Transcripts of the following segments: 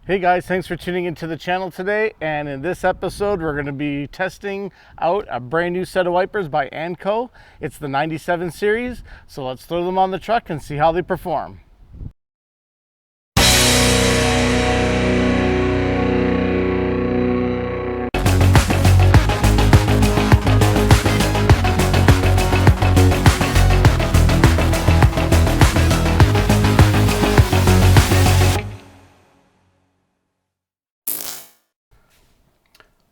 Hey guys, thanks for tuning into the channel today, and in this episode we're going to be testing out a brand new set of wipers by ANCO. It's the 97 series, so let's throw them on the truck and see how they perform.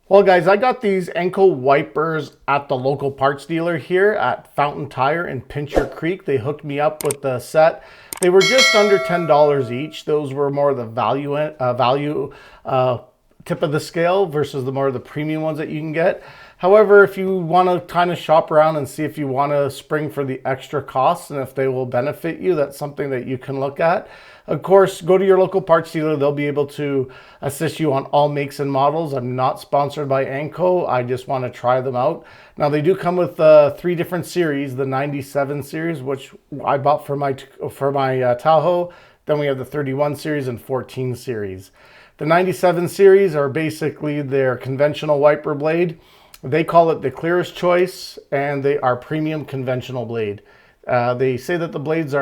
Well guys, I got these ANCO wipers at the local parts dealer here at Fountain Tire in Pincher Creek. They hooked me up with the set. They were just under $10 each. Those were more the value tip of the scale versus the more of the premium ones that you can get. However, if you want to kind of shop around and see if you want to spring for the extra costs and if they will benefit you, that's something that you can look at. Of course, go to your local parts dealer. They'll be able to assist you on all makes and models. I'm not sponsored by ANCO. I just want to try them out. Now, they do come with 3 different series. The 97 series, which I bought for my Tahoe. Then we have the 31 series and 14 series. The 97 series are basically their conventional wiper blade. They call it the clearest choice, and they are premium conventional blade. They say that the blades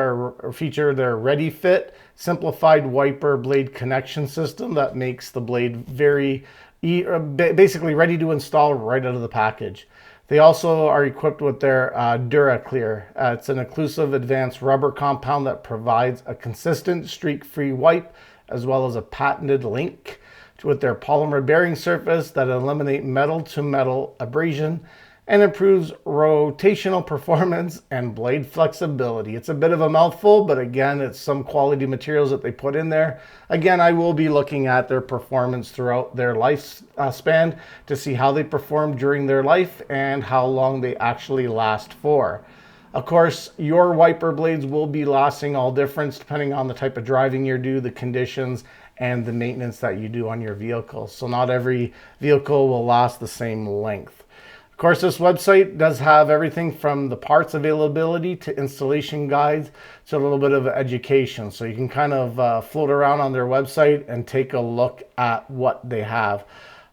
feature their Ready Fit simplified wiper blade connection system that makes the blade basically ready to install right out of the package. They also are equipped with their DuraClear. It's an inclusive advanced rubber compound that provides a consistent streak-free wipe as well as a patented link with their polymer bearing surface that eliminate metal-to-metal abrasion and improves rotational performance and blade flexibility. It's a bit of a mouthful, but again, it's some quality materials that they put in there. Again, I will be looking at their performance throughout their lifespan to see how they perform during their life and how long they actually last for. Of course, your wiper blades will be lasting all different depending on the type of driving you do, the conditions, and the maintenance that you do on your vehicle. So not every vehicle will last the same length. Of course, this website does have everything from the parts availability to installation guides to a little bit of education. So you can kind of float around on their website and take a look at what they have.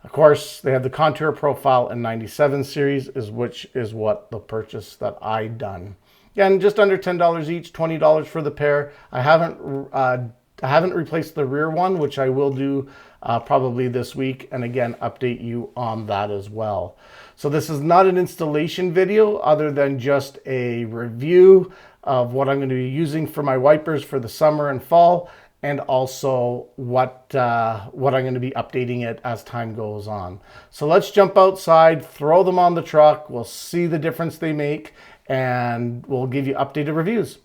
Of course, they have the Contour Profile and 97 series, which is what the purchase that I done. Again, just under $10 each, $20 for the pair. I haven't replaced the rear one, which I will do probably this week, and again, update you on that as well. So this is not an installation video other than just a review of what I'm going to be using for my wipers for the summer and fall, and also what I'm going to be updating it as time goes on. So let's jump outside, throw them on the truck, we'll see the difference they make, and we'll give you updated reviews.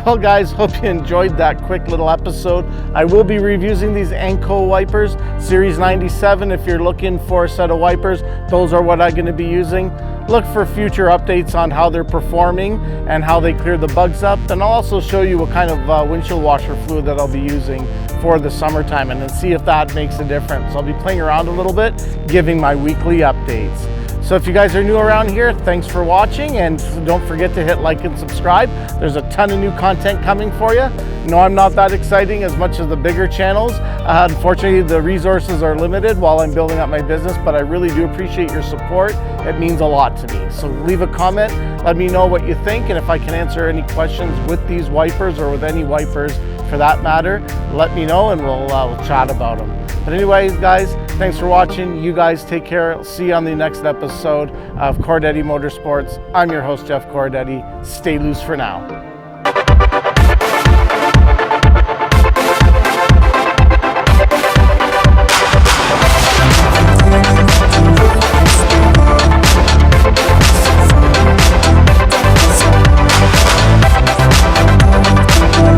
Well guys, hope you enjoyed that quick little episode. I will be reviewing these ANCO wipers, Series 97. If you're looking for a set of wipers, those are what I'm going to be using. Look for future updates on how they're performing and how they clear the bugs up. And I'll also show you what kind of windshield washer fluid that I'll be using for the summertime and then see if that makes a difference. I'll be playing around a little bit, giving my weekly updates. So if you guys are new around here, thanks for watching, and don't forget to hit like and subscribe. There's a ton of new content coming for you. No, I'm not that exciting as much as the bigger channels. Unfortunately, the resources are limited while I'm building up my business, but I really do appreciate your support. It means a lot to me. So leave a comment, let me know what you think, and if I can answer any questions with these wipers or with any wipers for that matter, let me know and we'll chat about them. But anyways, guys, thanks for watching. You guys take care. I'll see you on the next episode of Cordetti Motorsports. I'm your host, Jeff Cordetti. Stay loose for now.